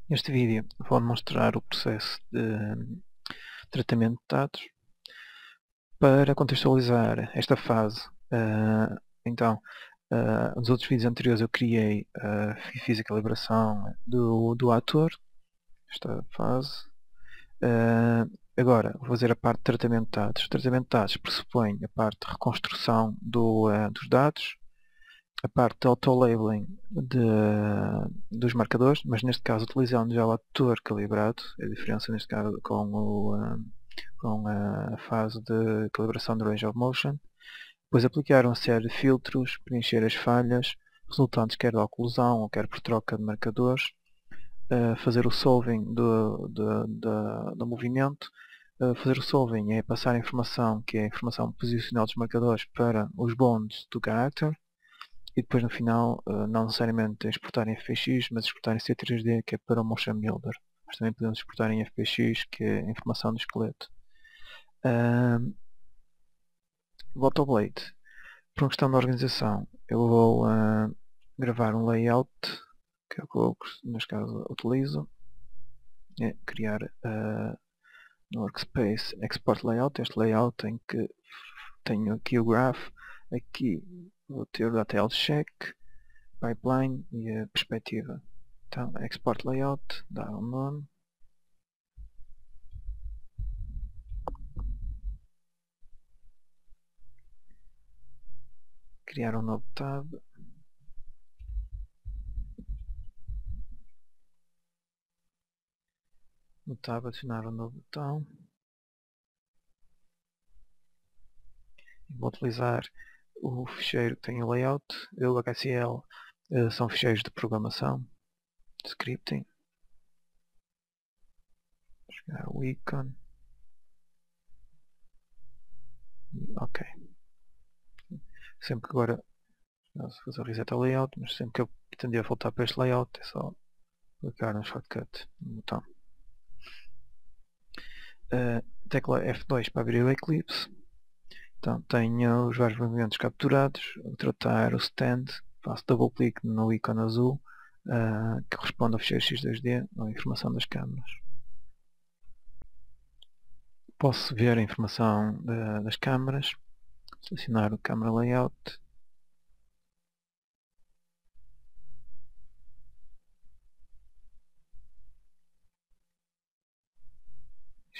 Neste vídeo vou mostrar o processo de tratamento de dados. Para contextualizar esta fase, nos outros vídeos anteriores eu criei e fiz a calibração do ator, esta fase. Agora vou fazer a parte de tratamento de dados. O tratamento de dados pressupõe a parte de reconstrução dos dados, a parte de auto-labeling dos marcadores, mas neste caso utilizando já o ator calibrado, a diferença neste caso com a fase de calibração do range of motion. Depois aplicar uma série de filtros, preencher as falhas resultantes quer da oclusão ou quer por troca de marcadores, fazer o solving do movimento. Fazer o solving é passar a informação, que é a informação posicional dos marcadores, para os bonds do character. E depois no final, não necessariamente exportar em FPX, mas exportar em C3D, que é para o Motion Builder. Mas também podemos exportar em FPX, que é a informação do esqueleto. Volto ao Blade. Por uma questão de organização, eu vou gravar um layout, que é o que eu, neste caso, utilizo. É criar no Workspace Export Layout, este layout em que tenho aqui o graph, aqui vou ter o data check, pipeline e a perspectiva. Então, Export Layout, dar um nome. Criar um novo tab. No tab adicionar um novo botão. Vou utilizar o ficheiro que tem o layout. O HCL são ficheiros de programação, de scripting. Vou chegar o icon. Ok. Sempre que agora, se fazer reset ao layout, mas sempre que eu pretender voltar para este layout, é só clicar no shortcut no botão. Tecla F2 para abrir o Eclipse. Então tenho os vários movimentos capturados. Vou tratar o stand, faço double clique no ícone azul que corresponde ao ficheiro X2D, a informação das câmaras. Posso ver a informação das câmaras, selecionar o Camera Layout.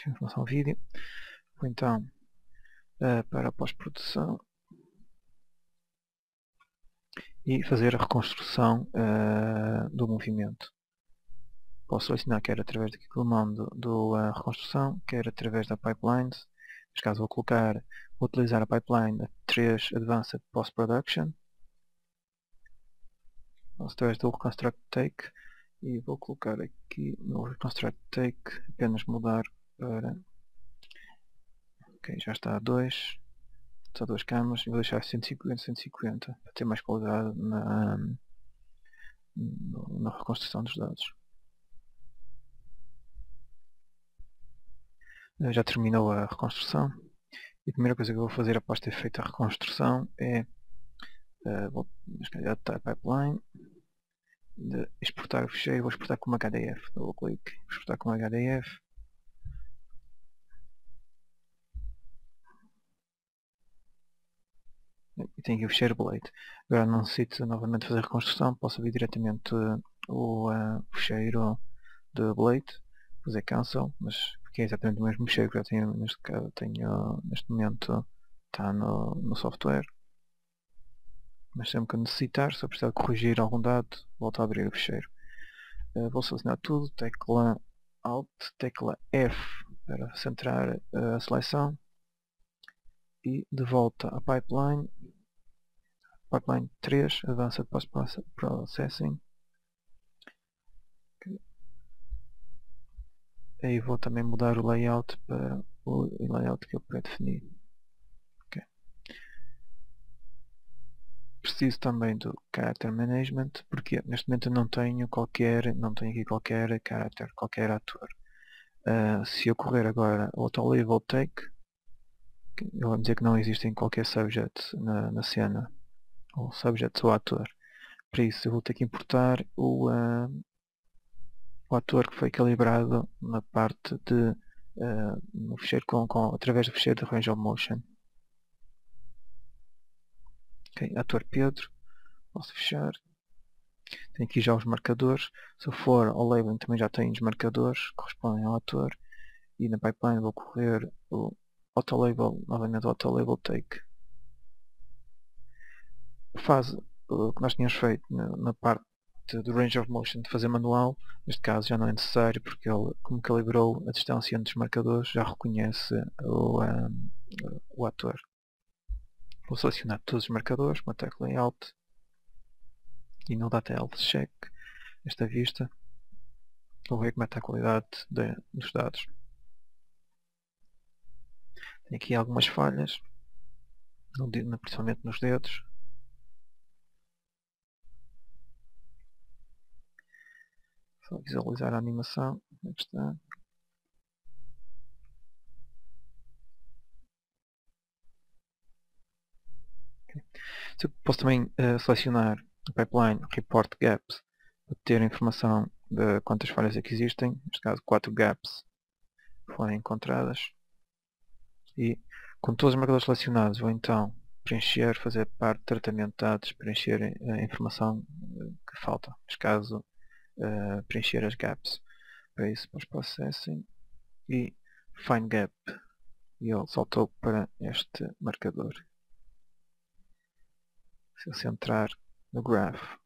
Informação vídeo. Vou então para a pós-produção e fazer a reconstrução do movimento. Posso selecionar quer através do comando da reconstrução, quer através da pipeline. Neste caso vou utilizar a pipeline 3 Advanced Post-Production. Posso através do Reconstruct Take e vou colocar aqui no Reconstruct Take apenas mudar para... Ok, já está a 2. Só 2 câmaras e vou deixar 150-150 para ter mais qualidade na reconstrução dos dados. Já terminou a reconstrução e a primeira coisa que eu vou fazer após ter feito a reconstrução é já está a pipeline de exportar o ficheiro. Vou exportar como HDF, double clique, exportar como HDF. E tenho aqui o ficheiro Blade. Agora não necessito novamente fazer reconstrução, posso abrir diretamente o ficheiro de Blade, fazer cancel, mas porque é exatamente o mesmo ficheiro que eu tenho neste momento, está no software. Mas sempre que eu necessitar, se eu precisar corrigir algum dado, volto a abrir o ficheiro. Vou selecionar tudo, tecla Alt, tecla F para centrar a seleção e de volta à pipeline 3, Advanced Post Processing. Aí vou também mudar o layout para o layout que eu pré-defini. Okay. Preciso também do Character Management, porque neste momento eu não tenho aqui qualquer character, qualquer ator. Se eu correr agora Auto Level Take, ele vai dizer que não existe qualquer subject na cena, ou subject ou ator. Para isso eu vou ter que importar o o ator que foi calibrado na parte de no ficheiro através do ficheiro de range of motion. Ok, ator Pedro, posso fechar. Tenho aqui já os marcadores. Se eu for ao labeling também já tenho os marcadores que correspondem ao ator. E na pipeline vou correr o auto-label, novamente o auto-label take. Faz o que nós tínhamos feito na parte do range of motion de fazer manual, neste caso já não é necessário porque ele, como calibrou a distância entre os marcadores, já reconhece o ator. Vou selecionar todos os marcadores com a tecla Alt e no Data Health Check esta vista. Vou ver como está a qualidade dos dados. Tenho aqui algumas falhas, principalmente nos dedos. Só visualizar a animação. Aqui está. Okay. Eu posso também selecionar no pipeline Report Gaps para ter informação de quantas falhas é que existem. Neste caso 4 gaps foram encontradas. E com todos os marcadores selecionados vou então preencher, fazer parte de tratamento de dados, preencher a informação que falta. Neste caso preencher as gaps. Para isso, post-processing e find gap. E ele saltou para este marcador. Se eu centrar no graph,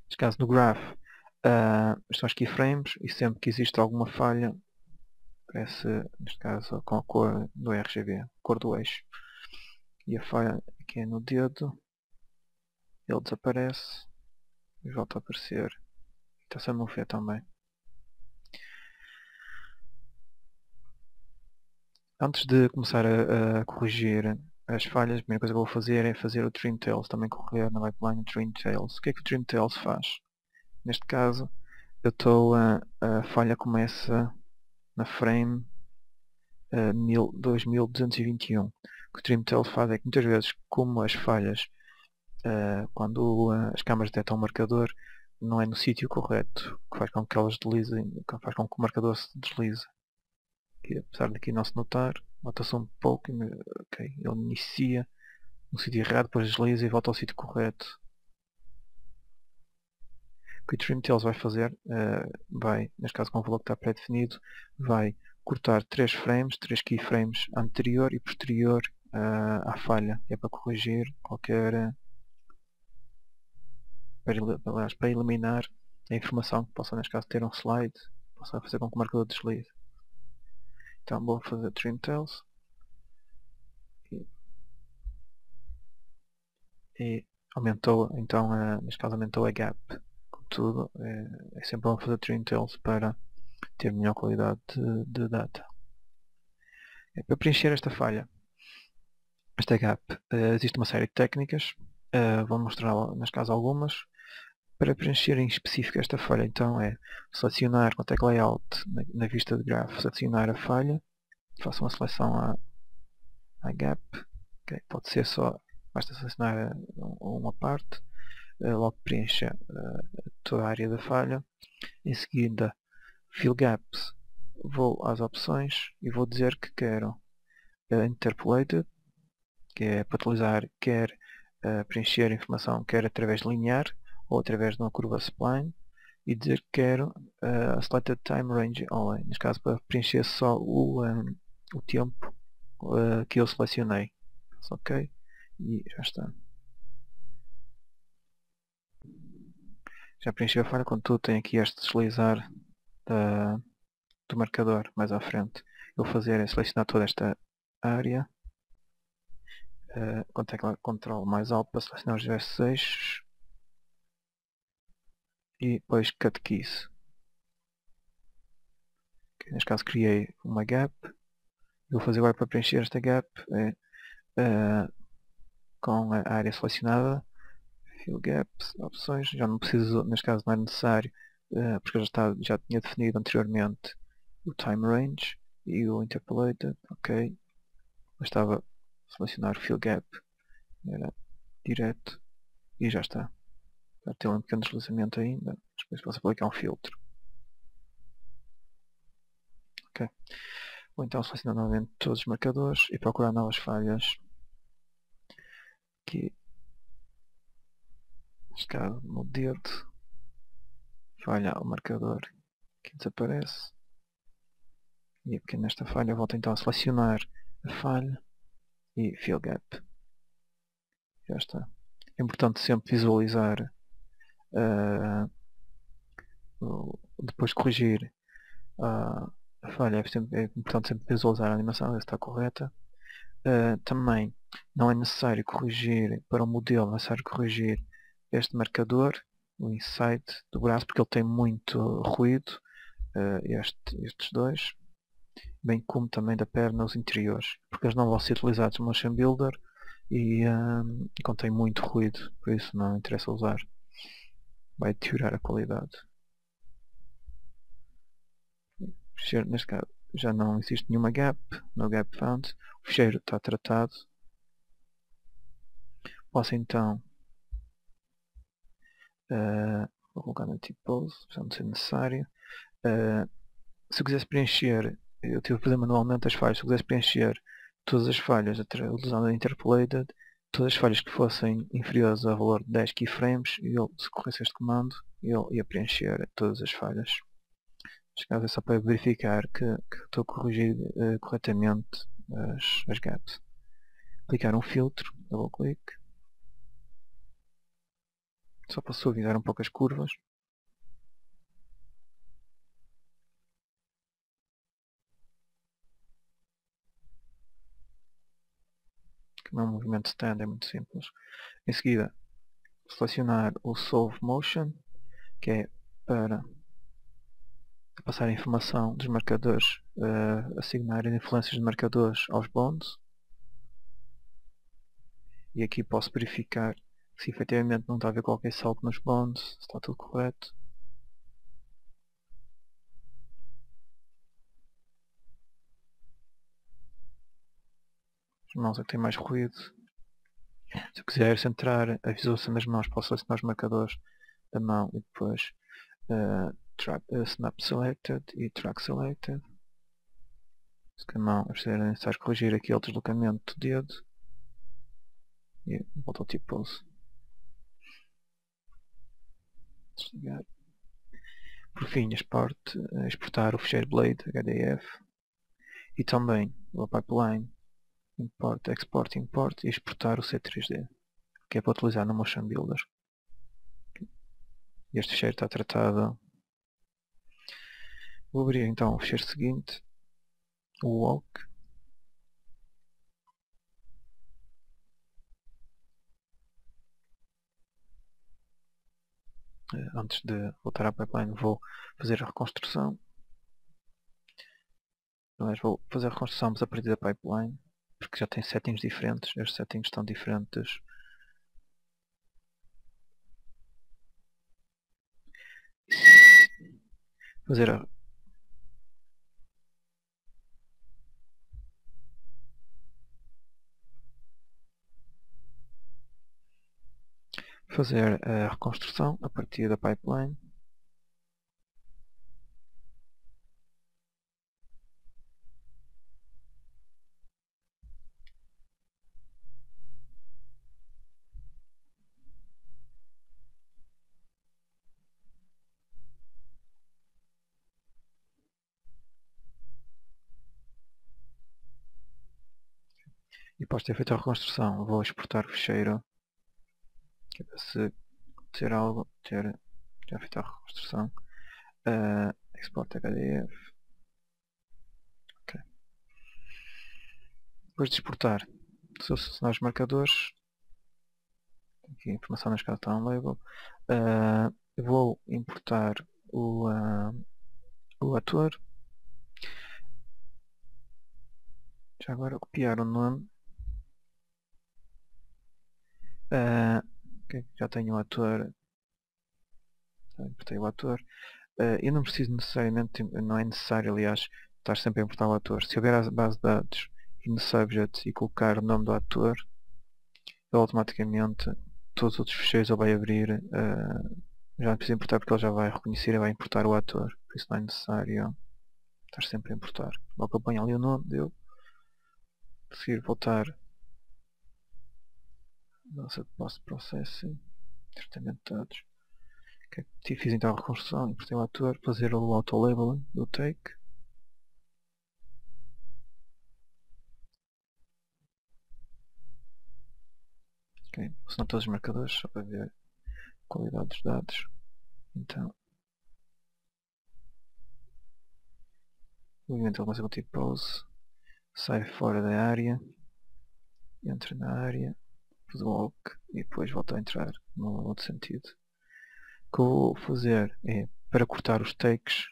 neste caso no graph estão os keyframes e sempre que existe alguma falha aparece, neste caso com a cor do RGB, cor do eixo. E a falha aqui é no dedo, ele desaparece e volta a aparecer. Está-se a mover também. Antes de começar a corrigir as falhas, a primeira coisa que eu vou fazer é fazer o Trimtails, também correr na pipeline Trimtails. O que é que o Trimtails faz? Neste caso, a falha começa na frame 2221. O que o Trimtails faz é que muitas vezes, como as falhas, quando as câmaras detectam o marcador, não é no sítio correto, que faz com que elas deslizem, que faz com que o marcador se deslize. E, apesar de aqui não se notar, nota-se um pouco, okay, ele inicia no sítio errado, depois desliza e volta ao sítio correto. O que o Trimtails vai fazer, neste caso com o valor que está pré-definido, vai cortar 3 frames, 3 keyframes anterior e posterior à falha. É para corrigir qualquer... para eliminar a informação que possa, neste caso, ter um slide, possa fazer com que o marcador deslize. Então vou fazer Trimtails e aumentou, então, neste caso aumentou a gap. Contudo, é sempre bom fazer Trimtails para ter melhor qualidade de data. Para preencher esta falha, esta gap, existe uma série de técnicas, vou mostrar neste caso algumas. Para preencher em específico esta falha, então é selecionar com a tecla Alt na vista de grafo, selecionar a falha, faço uma seleção à gap, okay. Pode ser só, basta selecionar uma parte, logo preencha toda a área da falha. Em seguida, Fill Gaps, vou às opções e vou dizer que quero Interpolated, que é para utilizar quer preencher informação quer através de linear ou através de uma curva spline, e dizer que quero a Selected Time Range Only, neste caso para preencher só o tempo que eu selecionei. Ok, e já está. Já preenchi a falha, contudo tenho aqui este deslizar do marcador mais à frente. Eu vou fazer é selecionar toda esta área com a tecla Ctrl mais Alt para selecionar os diversos eixos e depois Cut Keys. Okay, neste caso criei uma gap. Vou fazer agora para preencher esta gap com a área selecionada. Fill Gaps, opções, já não preciso, neste caso não é necessário, porque já tinha definido anteriormente o Time Range e o Interpolated, ok. Bastava selecionar o Fill Gap, era direto. e já está. Vai ter um pequeno deslizamento ainda, depois posso aplicar um filtro. Ok. Ou então selecionar novamente todos os marcadores e procurar novas falhas. Aqui, neste caso, no dedo, falha o marcador que desaparece. E aqui nesta falha volto então a selecionar a falha e fill gap. Já está. É importante sempre visualizar, depois de corrigir a falha, é importante sempre visualizar a animação, ver se está correta. Também não é necessário corrigir para o modelo, é necessário corrigir este marcador, o insight do braço, porque ele tem muito ruído, estes dois, bem como também da perna os interiores, porque eles não vão ser utilizados no Motion Builder e contém muito ruído, por isso não interessa usar, vai deteriorar a qualidade. Neste caso já não existe nenhuma gap, no gap found, o ficheiro está tratado. Posso então vou colocar no tipo pose, já não ser necessário. Se eu quisesse preencher, eu tive que fazer manualmente as falhas, se eu quisesse preencher todas as falhas utilizando a Interpolated, todas as falhas que fossem inferiores ao valor de 10 keyframes, se corresse este comando, ele ia preencher todas as falhas. Neste caso é só para verificar que estou a corrigir corretamente as gaps. Clicar um filtro, double click, só para suavizar um pouco as curvas. Que não é um movimento stand, é muito simples. Em seguida, selecionar o Solve Motion, que é para passar a informação dos marcadores, assignar as influências de marcadores aos bonds. E aqui posso verificar se efetivamente não está a haver qualquer salto nos bonds, se está tudo correto. As mãos é que têm mais ruído. Se eu quiser centrar a visualização das mãos, posso selecionar os marcadores da mão e depois Snap Selected e Track Selected. Se a mão é necessário corrigir aqui o deslocamento do dedo. E volto ao tipo pose. Desligar. Por fim, exportar o ficheiro Blade HDF e também o pipeline import, export, import e exportar o C3D, que é para utilizar no Motion Builder. Este ficheiro está tratado. Vou abrir então o ficheiro seguinte, o walk. Antes de voltar à pipeline vou fazer a reconstrução. Aliás, vou fazer a reconstrução mas a partir da pipeline, porque já tem settings diferentes, estes settings estão diferentes. Fazer a reconstrução a partir da pipeline. E após ter feito a reconstrução, vou exportar o ficheiro. Se ter algo, já feito a reconstrução. Export HDF. Okay. Depois de exportar, se eu selecionar os marcadores, aqui a informação neste caso está um label, vou importar o ator. Já agora copiar o nome. Okay, já tenho o ator. Já importei o ator. Eu não preciso necessariamente, não é necessário aliás, estar sempre a importar o ator. Se houver a base de dados no subject e colocar o nome do ator, ele automaticamente todos os outros ficheiros ele vai abrir, já não precisa importar porque ele já vai reconhecer e vai importar o ator, por isso não é necessário estar sempre a importar. Logo que eu ponho ali o nome dele, a seguir voltar nossa post processing, tratamento de dados, fiz então a reconstrução, importei o ator, fazer o auto-labeling do take. Ok, são todos os marcadores só para ver a qualidade dos dados. Então, o movimento ele começa com tipo pause, sai fora da área, entra na área, faz o walk e depois volta a entrar no outro sentido. O que eu vou fazer é, para cortar os takes,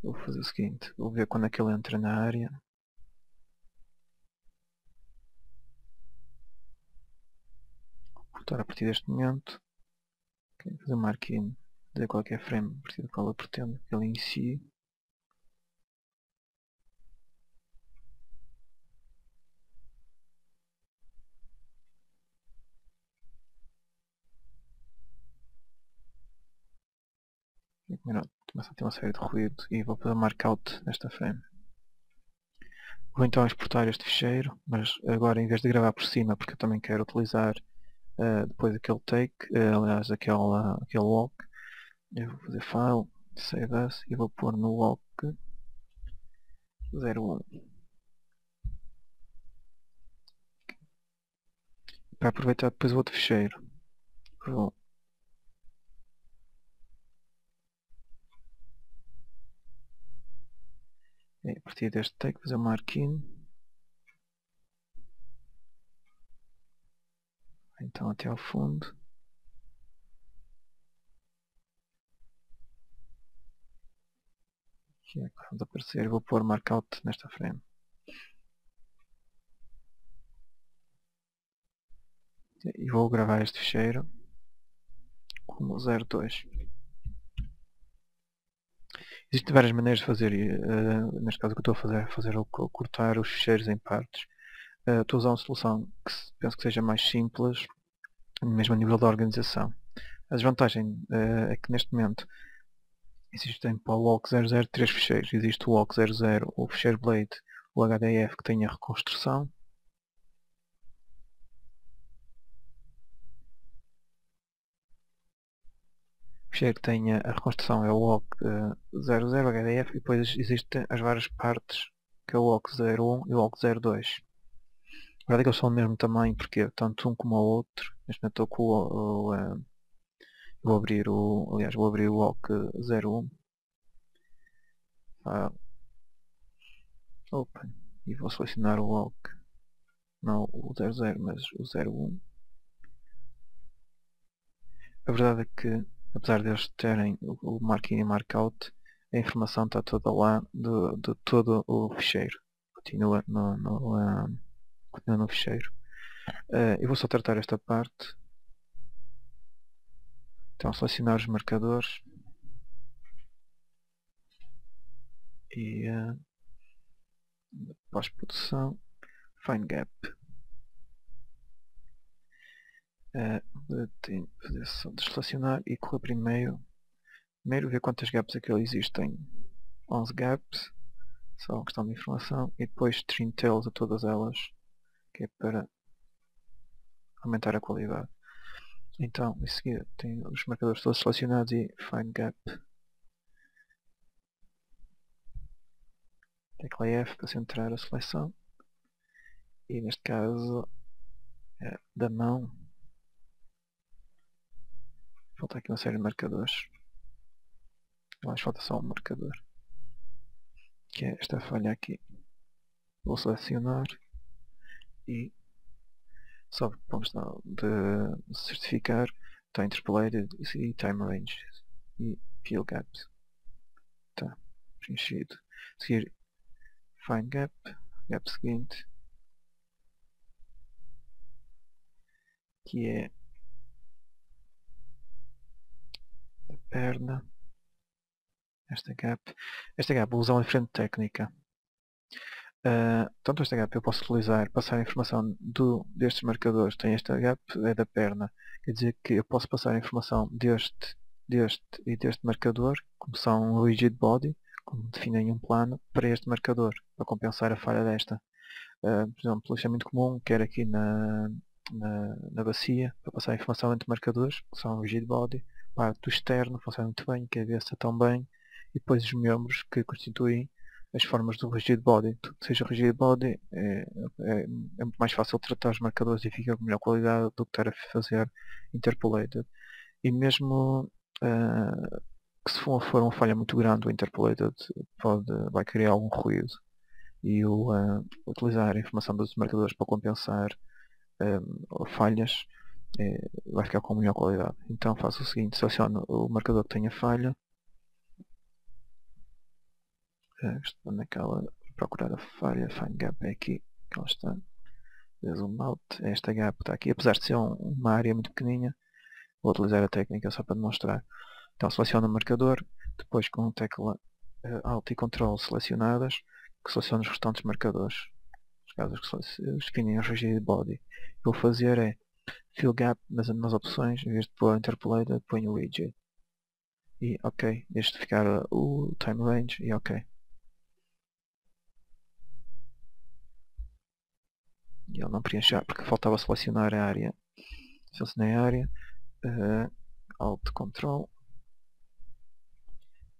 vou fazer o seguinte, vou ver quando é que ele entra na área. Vou cortar a partir deste momento. Okay, fazer um mark-in, dizer qual é a frame a partir do qual eu pretendo que ele inicie. Começa a ter uma série de ruído e vou fazer markout nesta frame. Vou então exportar este ficheiro, mas agora em vez de gravar por cima, porque eu também quero utilizar depois aquele take, aliás aquele walk, eu vou fazer file, save as e vou pôr no walk 01. Para aproveitar depois o outro ficheiro, vou a partir deste take fazer um mark-in. Então até ao fundo. Aqui é que vamos aparecer. Vou pôr markout nesta frame. E vou gravar este ficheiro como 02. Existem várias maneiras de fazer, neste caso o que eu estou a fazer é cortar os ficheiros em partes. Estou a usar uma solução que penso que seja mais simples, mesmo a nível da organização. A desvantagem é que neste momento existem para o walk 00 três ficheiros. Existe o walk 00, o ficheiro blade, o HDF que tem a reconstrução. O ficheiro que tem a reconstrução é o walk 00 HDF e depois existem as várias partes que é o walk 01 e o walk 02. A verdade é que eles são do mesmo tamanho porque tanto um como o outro, neste momento estou com vou abrir o walk 01 open e vou selecionar o walk, não o 00 mas o 01. A verdade é que apesar de eles terem o mark-in e mark-out, a informação está toda lá de todo o ficheiro, continua no ficheiro. Eu vou só tratar esta parte. Então selecionar os marcadores e pós-produção, find gap. Fazer só deselecionar e correr primeiro ver quantas gaps é que existem. 11 gaps, só uma questão de informação, e depois trim tails a todas elas, que é para aumentar a qualidade. Então, em seguida, tenho os marcadores todos selecionados e find gap. Tecla F para centrar a seleção. E neste caso, da mão, falta aqui uma série de marcadores. Mas falta só um marcador, que é esta falha aqui. Vou selecionar e só vamos de certificar está interpolated e time range e fill gaps. Está preenchido. A seguir, find gap, gap seguinte, que é a perna. Esta gap vou usar uma diferente técnica. tanto esta gap eu posso utilizar, passar a informação destes marcadores, tem esta gap, é da perna, quer dizer que eu posso passar a informação deste e deste marcador, como são o rigid body, como definem um plano, para este marcador, para compensar a falha desta. Por exemplo, isto é muito comum, quer aqui na bacia, para passar a informação entre marcadores, que são o rigid body, parte do externo funciona muito bem, a cabeça também, e depois os membros que constituem as formas do rigid body. Tudo que seja rigid body é muito mais fácil tratar os marcadores e fica com melhor qualidade do que estar a fazer interpolated. E mesmo que se for uma falha muito grande, o interpolated vai criar algum ruído. E utilizar a informação dos marcadores para compensar falhas vai ficar com melhor qualidade. Então faço o seguinte, seleciono o marcador que tenha falha, estou naquela, procurar a falha, find gap é aqui, que ela está, zoom out, esta gap está aqui, apesar de ser uma área muito pequeninha, vou utilizar a técnica só para demonstrar. Então seleciono o marcador, depois com a tecla Alt e Ctrl selecionadas, que seleciono os restantes marcadores, os casos que definem o rigid body. O que vou fazer é fill gap nas opções, em vez de pôr interpolated, ponho rigid. E ok, deixo de ficar o time range e ok. E ele não preencher porque faltava selecionar a área. Selecionei a área, Alt Ctrl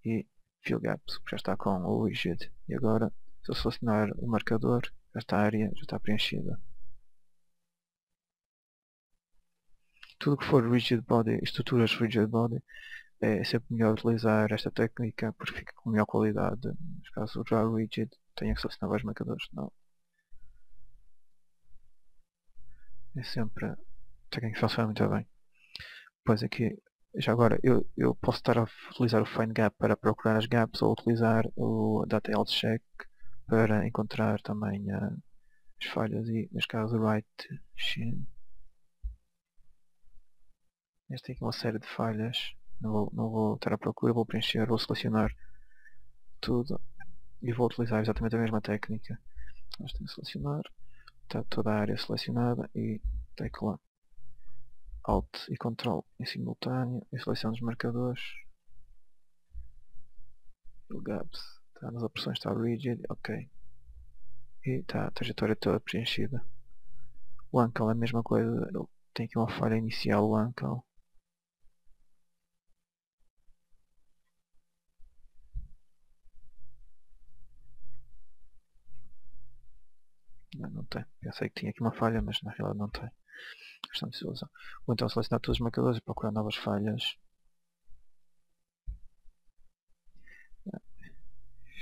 e fill gaps, já está com o rigid. E agora, se eu selecionar o marcador, esta área já está preenchida. Tudo que for rigid body, estruturas rigid body, é sempre melhor utilizar esta técnica porque fica com melhor qualidade. Nos casos o draw rigid, tenho que selecionar vários marcadores, não. É sempre a técnica que funciona muito bem. Depois aqui, já agora, eu posso estar a utilizar o find gap para procurar as gaps ou utilizar o data health check para encontrar também as falhas e, neste caso, o right shim. Este tem aqui uma série de falhas, não vou estar à procura, vou preencher, vou selecionar tudo e vou utilizar exatamente a mesma técnica. Nós temos que selecionar, está toda a área selecionada e tecla Alt e Ctrl em simultâneo e seleciono os marcadores. O gaps está nas opções, está rigid, ok. E está a trajetória toda preenchida. O ankle é a mesma coisa, ele tem aqui uma falha inicial, o ankle. Não tem. Pensei que tinha aqui uma falha, mas na realidade não tem. Questão de solução. Ou então selecionar todos os marcadores e procurar novas falhas.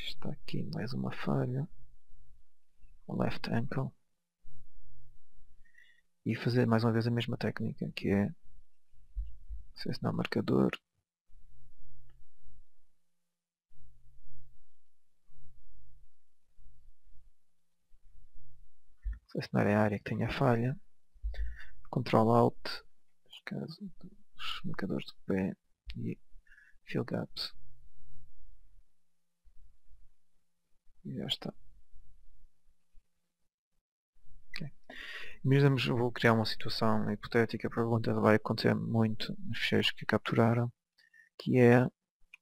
Está aqui mais uma falha. O left ankle. E fazer mais uma vez a mesma técnica, que é selecionar o marcador. Selecionar a área que tem a falha. Ctrl Alt, neste caso, os marcadores de pé e fill gaps. E já está. Okay. Vou criar uma situação hipotética, provavelmente vai acontecer muito nos ficheiros que capturaram, que é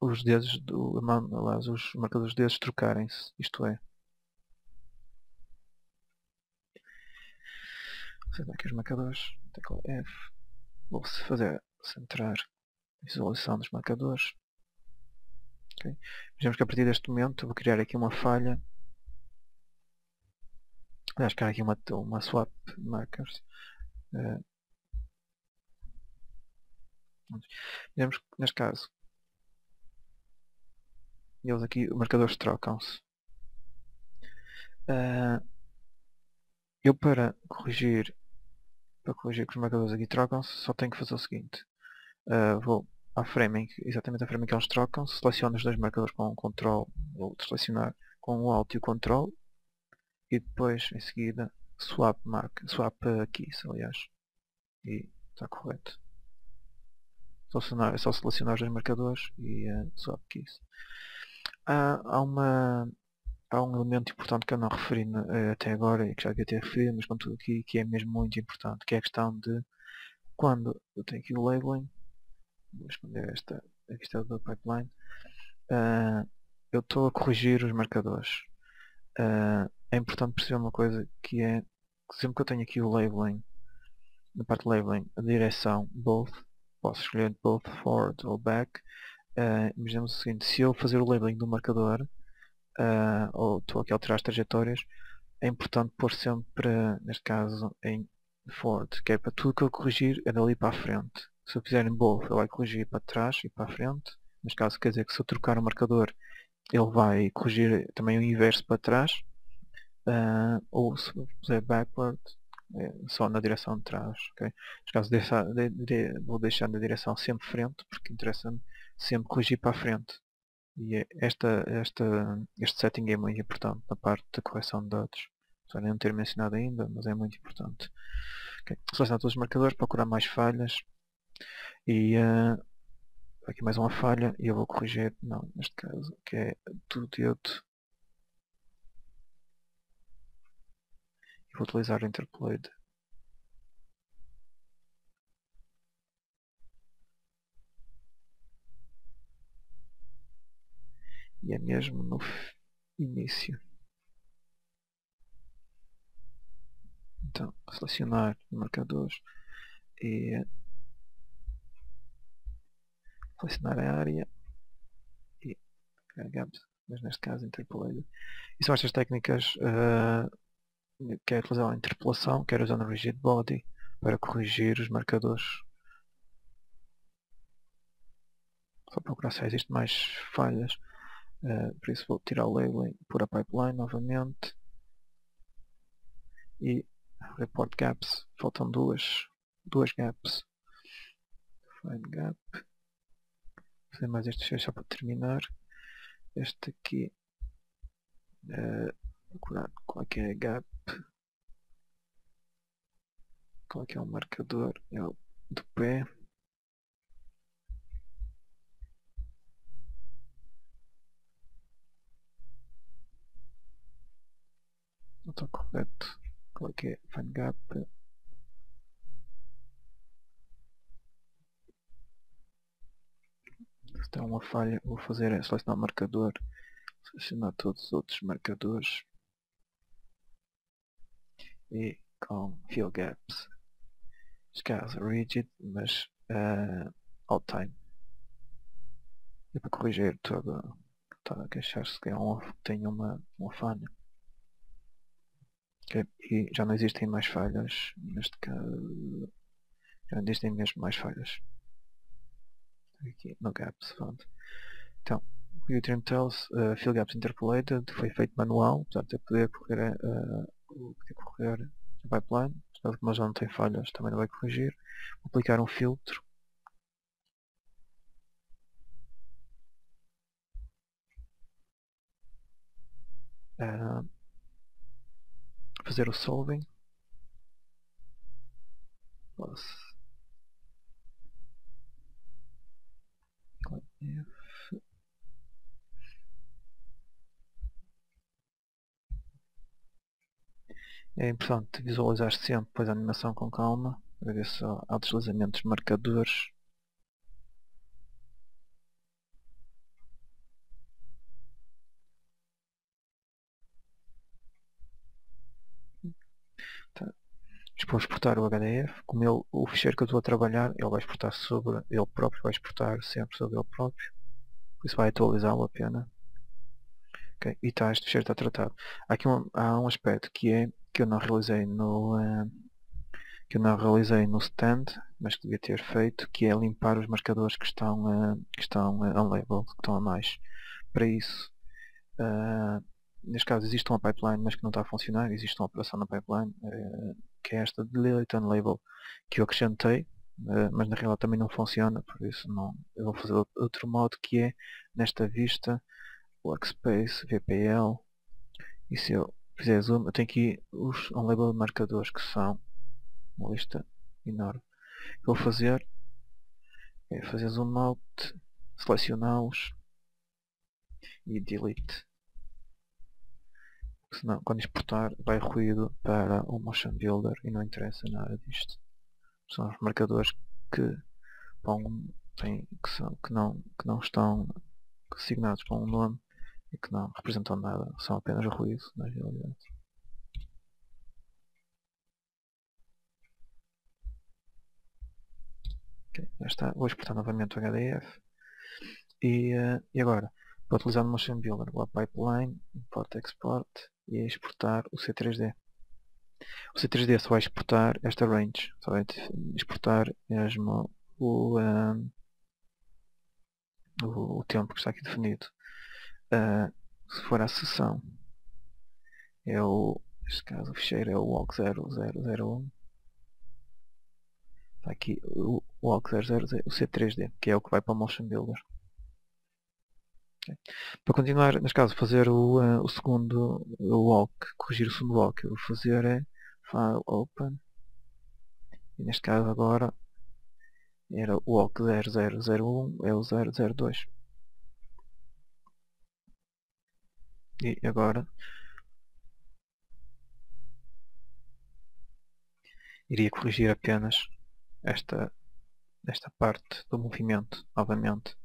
os dedos os marcadores de dedos trocarem-se, isto é. Vou aqui os marcadores, tecla F, vou fazer centrar a visualização dos marcadores. Okay. Vejamos que a partir deste momento vou criar aqui uma falha. Aliás, criar aqui uma swap markers. Vejamos que neste caso eles aqui, os marcadores trocam-se. Eu para corrigir que os marcadores aqui trocam-se, só tenho que fazer o seguinte. Vou ao framing, exatamente a framing que eles trocam, seleciono os dois marcadores com o Ctrl, vou selecionar com o Alt e o Ctrl, e depois em seguida swap keys, aliás, e está correto. É só selecionar os dois marcadores e swap keys. Há uma há um elemento importante que eu não referi até agora e que já devia ter referido, mas contudo aqui, que é mesmo muito importante, que é a questão de quando eu tenho aqui o labeling, vou esconder aqui está do pipeline, eu estou a corrigir os marcadores. É importante perceber uma coisa que é que sempre que eu tenho aqui o labeling, na parte de labeling, a direção both, posso escolher both forward ou back. Imaginemos o seguinte, se eu fazer o labeling do marcador, ou estou aqui a alterar as trajetórias, é importante pôr sempre, neste caso, em forward, que é para tudo que eu corrigir é dali para a frente. Se eu fizer em both, ele vai corrigir para trás e para a frente. Neste caso quer dizer que se eu trocar o marcador, ele vai corrigir também o inverso para trás. Ou se eu fizer backward, só na direção de trás. Okay? Neste caso vou deixar na direção sempre frente, porque interessa-me sempre corrigir para a frente. E este setting é muito importante na parte da correção de dados. Só não ter mencionado ainda, mas é muito importante. Okay. Selecionar todos os marcadores, procurar mais falhas. E aqui mais uma falha e eu vou corrigir, não, neste caso, que é do dedo. E vou utilizar o interpolate. E é mesmo no início. Então, selecionar marcadores e selecionar a área e gaps, mas neste caso interpolate. E são estas técnicas, quer utilizar a interpolação, quer usar o rigid body para corrigir os marcadores. Só procurar se existe mais falhas. Por isso vou tirar o labeling, pôr a pipeline novamente e report gaps, faltam duas gaps. Find gap, fazer mais este só para terminar. Este aqui, procurar qual é que é a gap, qual é que é o marcador, é o do pé. Não está correto. Qual é que é? Find gap. Se tem uma falha, vou fazer é selecionar o marcador, selecionar todos os outros marcadores e com fill gaps. Neste caso rigid, mas all time. É para corrigir todo. Está a queixar-se que tem uma falha. Okay. E já não existem mais falhas. Neste caso, já não existem mesmo mais falhas. Aqui no gaps, pronto. Então, o trim tells fill gaps interpolated foi feito manual, portanto eu poder correr a pipeline, portanto como já não tem falhas também não vai corrigir. Vou aplicar um filtro. Fazer o solving. É importante visualizar sempre depois a animação com calma, para ver se há deslizamentos marcadores. Tá. Vou exportar o HDF, como o ficheiro que eu estou a trabalhar, ele vai exportar sobre ele próprio, vai exportar sempre sobre ele próprio, por isso vai atualizá-lo apenas. Okay. E tá, este ficheiro está tratado. Aqui há um aspecto que é que eu não realizei no stand, mas que devia ter feito, que é limpar os marcadores que estão unlabeled, que estão a mais. Para isso, neste caso existe uma pipeline, mas que não está a funcionar, existe uma operação na pipeline, que é esta delete unlabel, que eu acrescentei, mas na realidade também não funciona, por isso eu vou fazer outro modo, que é nesta vista, workspace, VPL, e se eu fizer zoom, eu tenho aqui os unlabeled marcadores, que são uma lista enorme. O que vou fazer é fazer zoom out, selecioná-los e delete. porque senão quando exportar vai ruído para o Motion Builder e não interessa nada disto. São os marcadores que, que não estão assignados para um nome e que não representam nada, são apenas ruído na realidade. Okay, já está. Vou exportar novamente o HDF e agora, para utilizar no Motion Builder, vou a Pipeline, Import Export e exportar o C3D. O C3D só vai exportar esta range, só vai exportar mesmo o tempo que está aqui definido. Se for a seção, neste caso o ficheiro é o walk0001. Está aqui o walk00, o C3D, que é o que vai para o Motion Builder. Okay. Para continuar, neste caso, fazer o segundo walk, corrigir o segundo walk, eu vou fazer é File Open, e neste caso agora era o walk 0001, é o 002. E agora iria corrigir apenas esta parte do movimento novamente.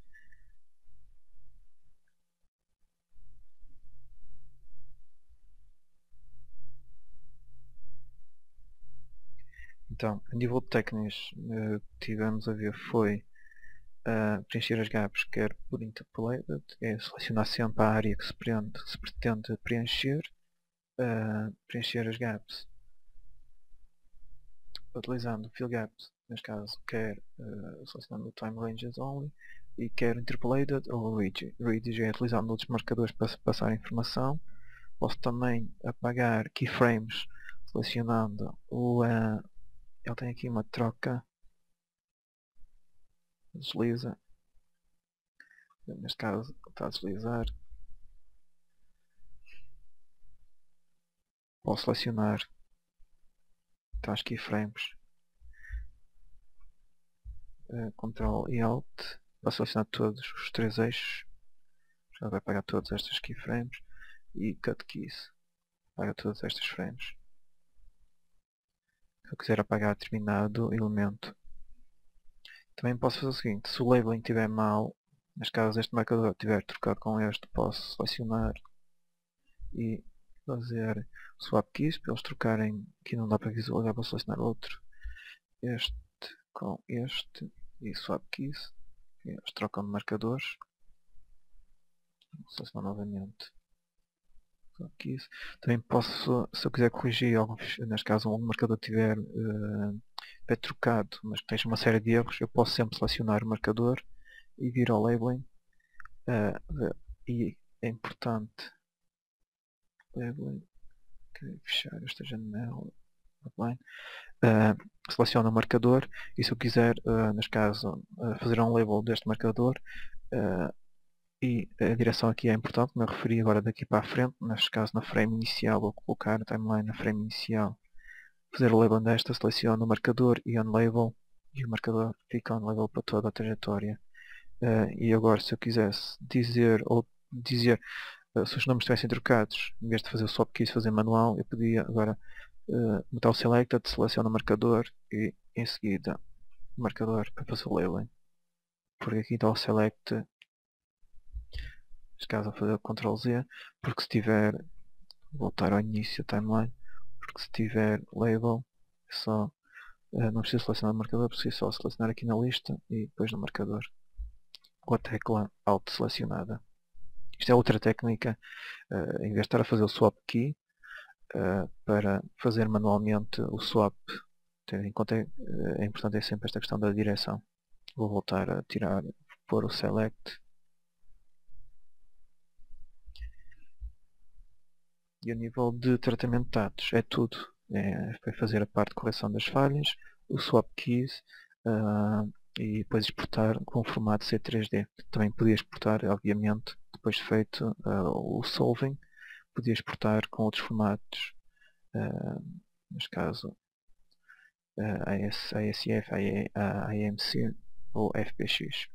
Então, a nível de técnicas que tivemos a ver foi preencher as gaps, quer por interpolated, é selecionar sempre a área que se pretende preencher, preencher as gaps utilizando fill gaps, neste caso quer selecionando o time ranges only, e quer interpolated ou rigid. Rigid é utilizando outros marcadores para passar a informação. Posso também apagar keyframes selecionando ele tem aqui uma troca, desliza, neste caso está a deslizar. Posso selecionar as keyframes, Ctrl e Alt, para selecionar todos os 3 eixos, já vai apagar todas estas keyframes, e Cut Keys, apaga todas estas frames. Se eu quiser apagar determinado elemento, também posso fazer o seguinte: se o labeling estiver mal, neste caso este marcador estiver trocado com este, posso selecionar e fazer swap keys para eles trocarem. Aqui não dá para visualizar, vou selecionar outro, este com este, e swap keys, eles trocam de marcadores. Vou selecionar novamente swap keys. Também posso, se eu quiser corrigir algum, neste caso um marcador tiver trocado, mas que tenha uma série de erros, eu posso sempre selecionar o marcador e vir ao labeling, e é importante labeling, fechar esta janela, seleciono o marcador, e se eu quiser, neste caso, fazer um label deste marcador, e a direção aqui é importante, como eu referi agora daqui para a frente, neste caso na frame inicial, vou colocar a timeline na frame inicial, fazer o label desta, seleciono o marcador e unlabel, e o marcador fica unlabel para toda a trajetória. E agora, se eu quisesse dizer se os nomes estivessem trocados, em vez de fazer o swap keys, fazer manual, eu podia agora botar o selected, seleciono o marcador e em seguida o marcador para fazer o labeling. Porque aqui está o select, neste caso a fazer o Ctrl Z, porque se tiver, voltar ao início da timeline, porque se tiver label, é só, não preciso selecionar o marcador, preciso só selecionar aqui na lista e depois no marcador, com a tecla Alt selecionada. Isto é outra técnica, em vez de estar a fazer o swap key, para fazer manualmente o swap, ter em conta, é importante sempre esta questão da direção. Vou voltar a tirar, pôr o select. E a nível de tratamento de dados é tudo. Vai fazer a parte de correção das falhas, o swap keys, e depois exportar com o formato C3D. Também podia exportar, obviamente, depois de feito o solving, podia exportar com outros formatos, neste caso ASF, AMC ou FBX.